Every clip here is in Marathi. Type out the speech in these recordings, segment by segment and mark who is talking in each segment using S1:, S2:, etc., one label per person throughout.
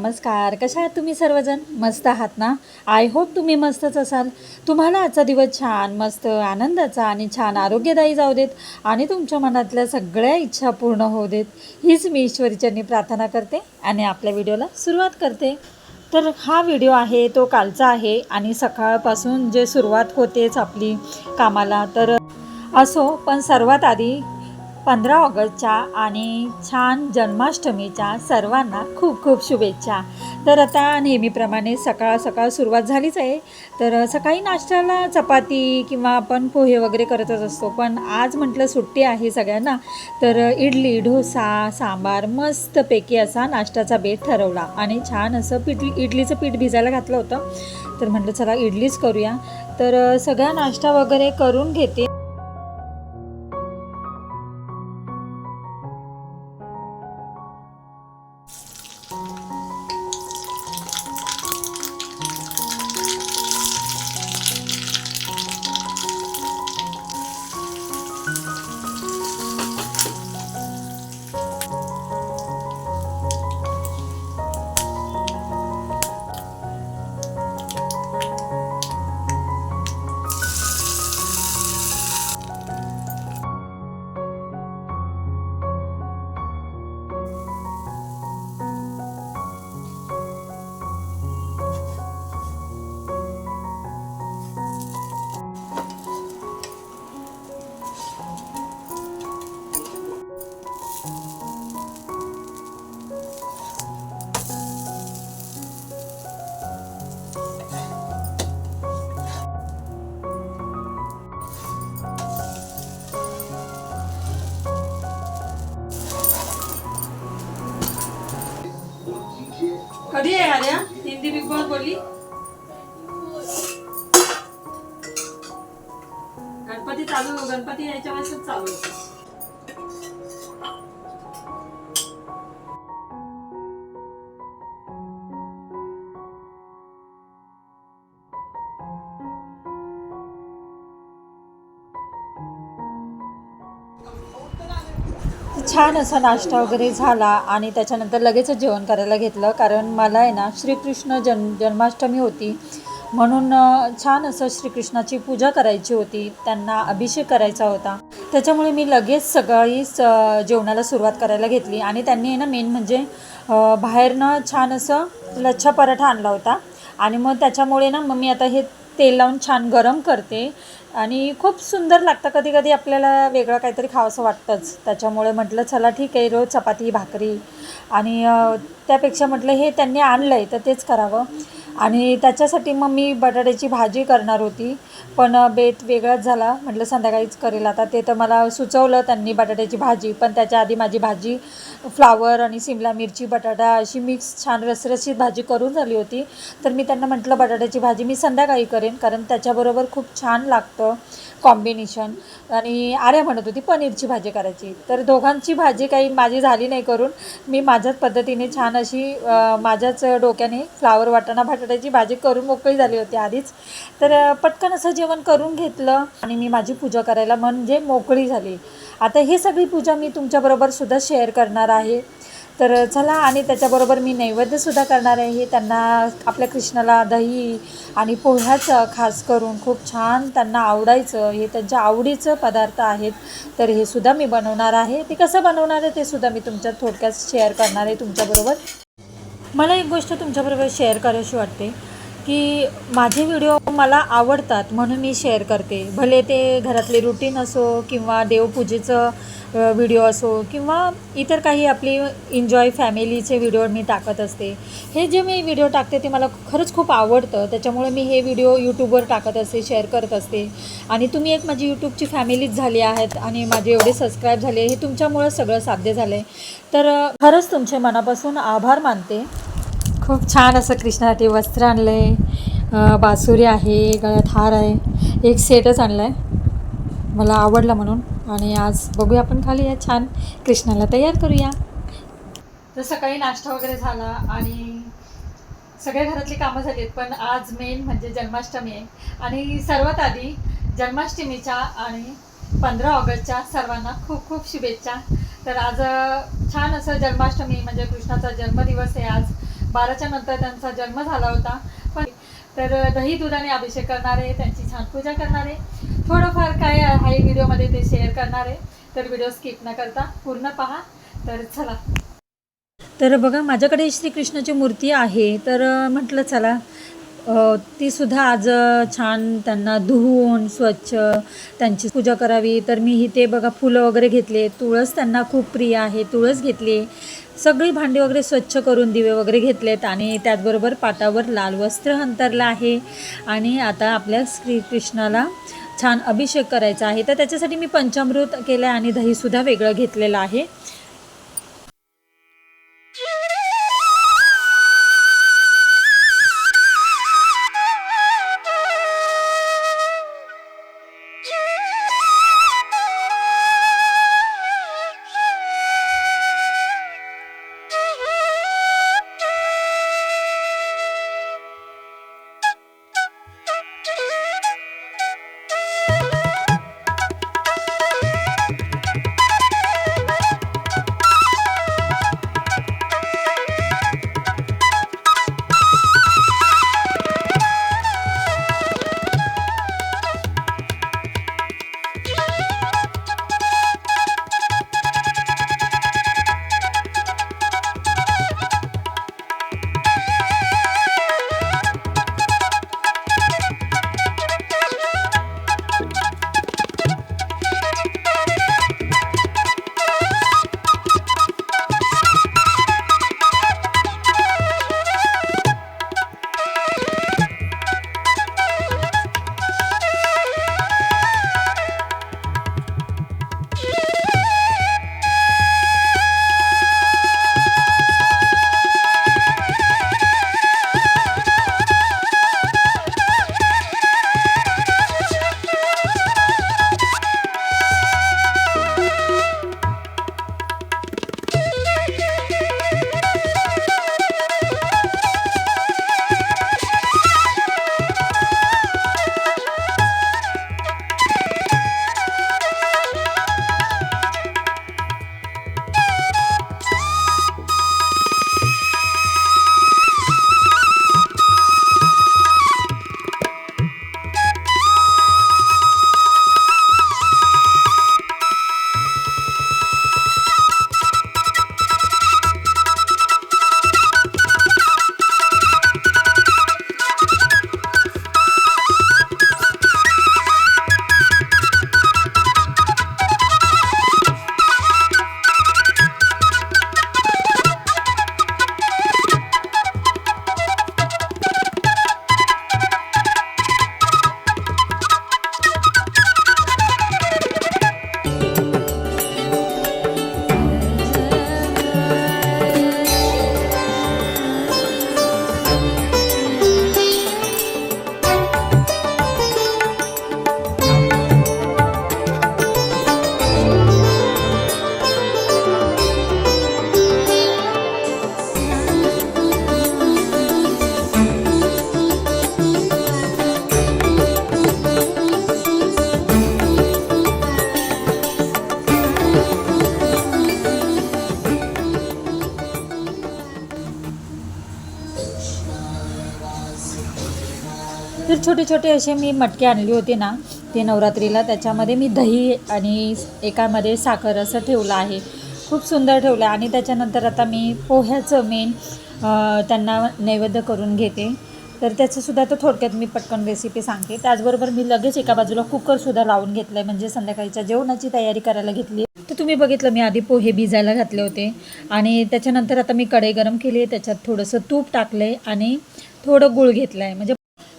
S1: नमस्कार. कशा आहात तुम्ही सर्वजण? मस्त आहात ना? आय होप तुम्ही मस्तच असाल. तुम्हाला आजचा दिवस छान, मस्त, आनंदाचा आणि छान आरोग्यदायी जाऊ देत आणि तुमच्या मनातल्या सगळ्या इच्छा पूर्ण होऊ देत. हीच मी ईश्वरीचरणी प्रार्थना करते आणि आपल्या व्हिडिओला सुरुवात करते. तर हा व्हिडिओ आहे तो कालचा आहे आणि सकाळपासून जे सुरुवात होतेच आपली कामाला. तर असो, पण सर्वात आधी 15 ऑगस्टच्या आणि छान जन्माष्टमीच्या सर्वांना खूप खूप शुभेच्छा. तर आता नेहमीप्रमाणे सकाळ सकाळ सुरुवात झालीच आहे. तर सकाळी नाश्त्याला चपाती किंवा आपण पोहे वगैरे करतच असतो, पण आज म्हटलं सुट्टी आहे सगळ्यांना, तर इडली, डोसा, सांबार मस्तपैकी असा नाश्त्याचा बेत ठरवला आणि छान असं इडलीचं पीठ भिजायला घातलं होतं. तर म्हटलं चला इडलीच करूया. तर सगळा नाश्ता वगैरे करून घेते. कधी आहे आर्या हिंदी बिग बॉस बोलली? गणपती यायच्या वेळेसच चालू होतं. छान असा नाश्ता वगैरे झाला आणि त्याच्यानंतर लगेचच जेवण करायला घेतलं, कारण मला आहे ना श्रीकृष्ण जन्माष्टमी होती म्हणून छान असं श्रीकृष्णाची पूजा करायची होती, त्यांना अभिषेक करायचा होता. त्याच्यामुळे मी लगेच सकाळीच जेवणाला सुरुवात करायला घेतली आणि त्यांनी आहे ना मेन म्हणजे बाहेरनं छान असं लच्छा पराठा आणला होता आणि मग त्याच्यामुळे ना मग मी आता हे तेल लावून छान गरम करते आणि खूप सुंदर लागतं. कधी कधी आपल्याला वेगळं काहीतरी खावंसं वाटतंच, त्याच्यामुळे म्हटलं चला ठीक आहे, रोज चपाती भाकरी आणि त्यापेक्षा म्हटलं हे त्यांनी आणलं आहे तर तेच करावं. आणि त्याच्यासाठी मग मी बटाट्याची भाजी करणार होती, पण बेत वेगळाच झाला. म्हटलं संध्याकाळीच करेल आता. ते तर मला सुचवलं त्यांनी बटाट्याची भाजी, पण त्याच्या आधी माझी भाजी फ्लावर आणि सिमला मिरची बटाटा अशी मिक्स छान रसरशीत भाजी करून झाली होती. तर मी त्यांना म्हटलं बटाट्याची भाजी मी संध्याकाळी करेन, कारण त्याच्याबरोबर खूप छान लागतं कॉम्बिनेशन. आणि आर्या म्हणत होती पनीरची भाजी करायची, तर दोघांची भाजी काही माझी झाली नाही करून. मी माझ्याच पद्धतीने छान अशी माझ्याच डोक्याने फ्लावर वाटाणा बटाट्याची भाजी करून मोकळी झाली होती आधीच. तर पटकन असं जेवण करून घेतलं आणि मी माझी पूजा करायला म्हणजे मोकळी झाली. आता ही सगळी पूजा मी तुमच्याबरोबर सुद्धा शेअर करणार आहे. तर चला, आणि त्याच्याबरोबर मी नैवेद्यसुद्धा करणार आहे त्यांना. आपल्या कृष्णाला दही आणि पोह्याचं खास करून खूप छान त्यांना आवडायचं, हे त्यांच्या आवडीचं पदार्थ आहेत. तर हे सुद्धा मी बनवणार आहे. ते कसं बनवणार आहे ते सुद्धा मी तुमच्या थोडक्यात शेअर करणार आहे तुमच्याबरोबर. मला एक गोष्ट तुमच्याबरोबर शेअर करायची वाटते की माझे व्हिडिओ मला आवडतात म्हणून मी शेअर करते. भले ते घरातले रुटीन असो किंवा देवपूजेचं व्हिडिओ असो किंवा इतर काही आपली एन्जॉय फॅमिलीचे व्हिडिओ मी टाकत असते. हे जे मी व्हिडिओ टाकते ते मला खरंच खूप आवडतं, त्याच्यामुळे मी हे व्हिडिओ यूट्यूबवर टाकत असते, शेअर करत असते. आणि तुम्ही एक माझी यूट्यूबची फॅमिलीच झाली आहेत आणि माझे एवढे सबस्क्राईब झाले, हे तुमच्यामुळं सगळं साध्य झालं आहे. तर खरंच तुमचे मनापासून आभार मानते. खूप छान असं कृष्णासाठी वस्त्र आणलं आहे, बासुरी आहे, गळ्यात हार आहे, एक सेटच आणला आहे मला आवडला म्हणून. आणि आज बघूया आपण खाली या छान कृष्णाला तयार करूया. तर सकाळी नाश्ता वगैरे झाला आणि सगळ्या घरातली कामं झाली आहेत, पण आज मेन म्हणजे जन्माष्टमी आहे. आणि सर्वात आधी जन्माष्टमीच्या आणि 15 ऑगस्टच्या सर्वांना खूप खूप शुभेच्छा. तर आज छान असं जन्माष्टमी म्हणजे कृष्णाचा जन्मदिवस आहे आज. 12च्या नंतर त्यांचा जन्म झाला होता. पण तर दही दुधाने अभिषेक करणार आहे, त्यांची छान पूजा करणार आहे. थोडंफार काय आहे व्हिडिओमध्ये ते शेअर करणार आहे, तर व्हिडिओ स्किप न करता पूर्ण पहा. तर चला. तर बघा माझ्याकडे श्रीकृष्णाची मूर्ती आहे, तर म्हटलं चला तीसुद्धा आज छान त्यांना धुवून स्वच्छ त्यांची पूजा करावी. तर मी इथे बघा फुलं वगैरे घेतले, तुळस त्यांना खूप प्रिय आहे, तुळस घेतली, सगळी भांडी वगैरे स्वच्छ करून दिवे वगैरे घेतलेत आणि त्याचबरोबर पाटावर लाल वस्त्र अंतरलं आहे. आणि आता आपल्या श्रीकृष्णाला छान अभिषेक करायचा आहे, तर त्याच्यासाठी मी पंचामृत केलं आहे आणि दहीसुद्धा वेगळं घेतलेलं आहे. तर छोटे छोटे असे मी मटके आणले होते ना ते नवरात्रीला, त्याच्यामध्ये मी दही आणि एकामध्ये साखर असं ठेवलं आहे, खूप सुंदर ठेवलं आहे. आणि त्याच्यानंतर आता मी पोह्याचं मेन त्यांना नैवेद्य करून घेते. तर त्याचंसुद्धा तर थोडक्यात मी पटकन रेसिपी सांगते. त्याचबरोबर मी लगेच एका बाजूला कुकरसुद्धा लावून घेतलं आहे, म्हणजे संध्याकाळीच्या जेवणाची तयारी करायला घेतली. तर तुम्ही बघितलं मी आधी पोहे भिजायला घातले होते आणि त्याच्यानंतर आता मी कढई गरम केली आहे, त्याच्यात थोडंसं तूप टाकलं आहे आणि थोडं गूळ घेतलं आहे. म्हणजे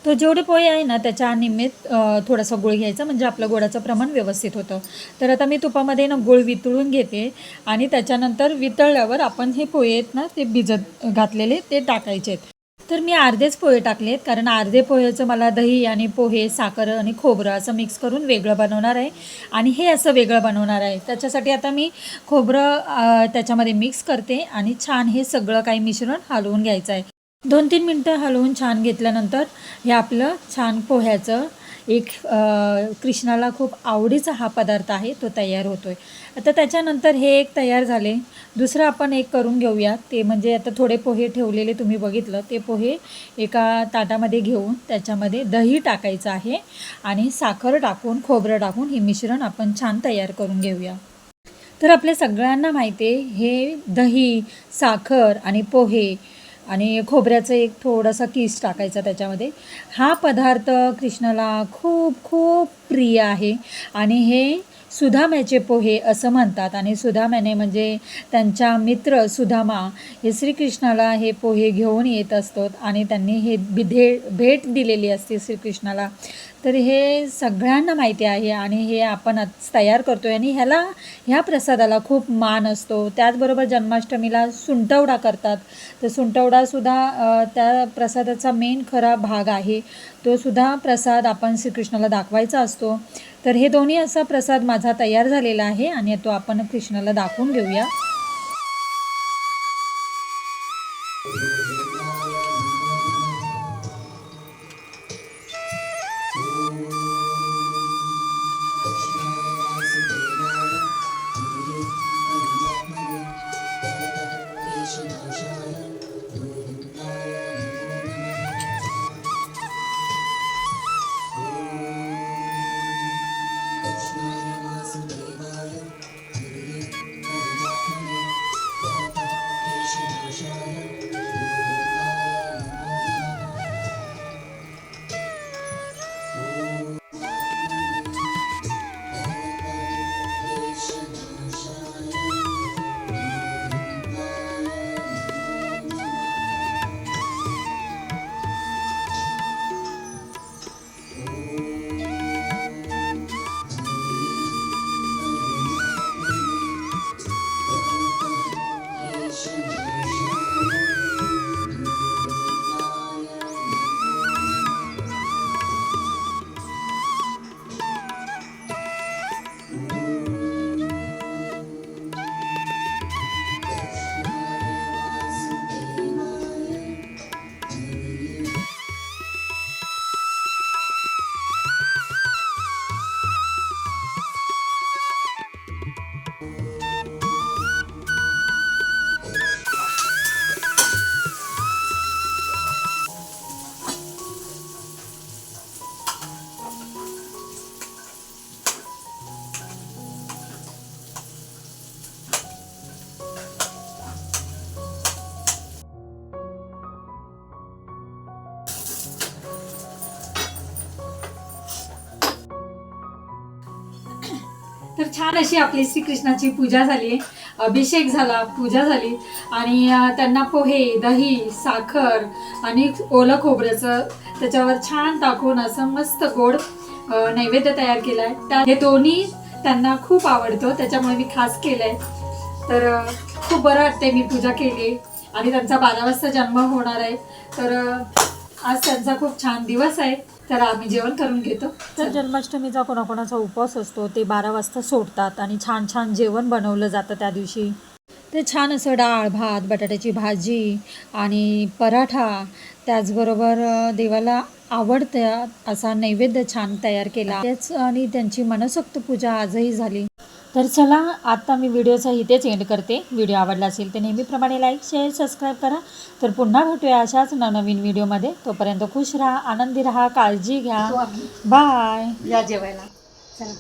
S1: तो जेवढे पोहे आहे ना त्याच्या निमित्त थोडासा गूळ घ्यायचा, म्हणजे आपलं गोडाचं प्रमाण व्यवस्थित होतं. तर आता मी तुपामध्ये ना गूळ वितळून घेते आणि त्याच्यानंतर वितळल्यावर आपण हे पोहे आहेत ना ते भिजत घातलेले ते टाकायचे आहेत. तर मी अर्धेच पोहे टाकले आहेत, कारण अर्धे पोहेचं मला दही आणि पोहे, साखर आणि खोबरं असं मिक्स करून वेगळं बनवणार आहे आणि हे असं वेगळं बनवणार आहे. त्याच्यासाठी आता मी खोबरं त्याच्यामध्ये मिक्स करते आणि छान हे सगळं काही मिश्रण हलवून घ्यायचं आहे. 2-3 मिनटं हलवून छान घेतल्यानंतर हे आपलं छान पोह्याचं एक कृष्णाला खूप आवडीचा हा पदार्थ आहे, तो तयार होतो आहे. आता त्याच्यानंतर हे एक तयार झाले. दुसरं आपण एक करून घेऊया, ते म्हणजे आता थोडे पोहे ठेवलेले तुम्ही बघितलं, ते पोहे एका ताटामध्ये घेऊन त्याच्यामध्ये दही टाकायचं आहे आणि साखर टाकून, खोबरं टाकून हे मिश्रण आपण छान तयार करून घेऊया. तर आपल्या सगळ्यांना माहिती आहे, हे दही, साखर आणि पोहे आणि खोबऱ्याचं एक थोडासा किस टाकायचा त्याच्यामध्ये. हा पदार्थ कृष्णाला खूप खूप प्रिय आहे आणि हे सुदाम्याचे पोहे असं म्हणतात. आणि सुदाम्याने म्हणजे त्यांच्या मित्र सुदामा हे श्रीकृष्णाला हे पोहे घेऊन येत असतात आणि त्यांनी हे भेट दिलेली असते श्रीकृष्णाला. तर हे सगळ्यांना माहिती आहे आणि हे आपण आज तयार करतो आहे आणि ह्या प्रसादाला खूप मान असतो. त्याचबरोबर जन्माष्टमीला सुंटवडा करतात. तर सुंटवडासुद्धा त्या प्रसादाचा मेन खरा भाग आहे. तो सुद्धा प्रसाद आपण श्रीकृष्णाला दाखवायचा असतो. तर हे दोन्ही असा प्रसाद माझा तयार झालेला आहे आणि तो आपण कृष्णाला दाखवून घेऊया. तर छान अशी आपली श्रीकृष्णाची पूजा झाली, अभिषेक झाला, पूजा झाली आणि त्यांना पोहे, दही, साखर आणि ओलं खोबऱ्याचं त्याच्यावर छान टाकून असं मस्त गोड नैवेद्य तयार केला आहे. हे दोन्ही त्यांना खूप आवडतं, त्याच्यामुळे मी खास केलं आहे. तर खूप बरं वाटतंय, मी पूजा केली आणि त्यांचा 12 वाजता जन्म होणार आहे. तर आज त्यांचा खूप छान दिवस आहे. तर आम्ही जेवण करून घेतो. तर जन्माष्टमीचा कोणाकोणाचा उपवास असतो, ते 12 वाजता सोडतात आणि छान छान जेवण बनवलं जातं त्या दिवशी. ते छान असं डाळ, भात, बटाट्याची भाजी आणि पराठा, त्याचबरोबर देवाला आवडत्या असा नैवेद्य छान तयार केला तेच आणि त्यांची मनसोक्त पूजा आजही झाली. तर चला आता मी व्हिडिओचा इथेच एंड करते. व्हिडिओ आवडला असेल तर नेहमीप्रमाणे लाईक, शेअर, सबस्क्राईब करा. तर पुन्हा भेटूया अशाच नवनवीन व्हिडिओमध्ये. तोपर्यंत खुश राहा, आनंदी राहा, काळजी घ्या. बाय.
S2: या जेवायला चला.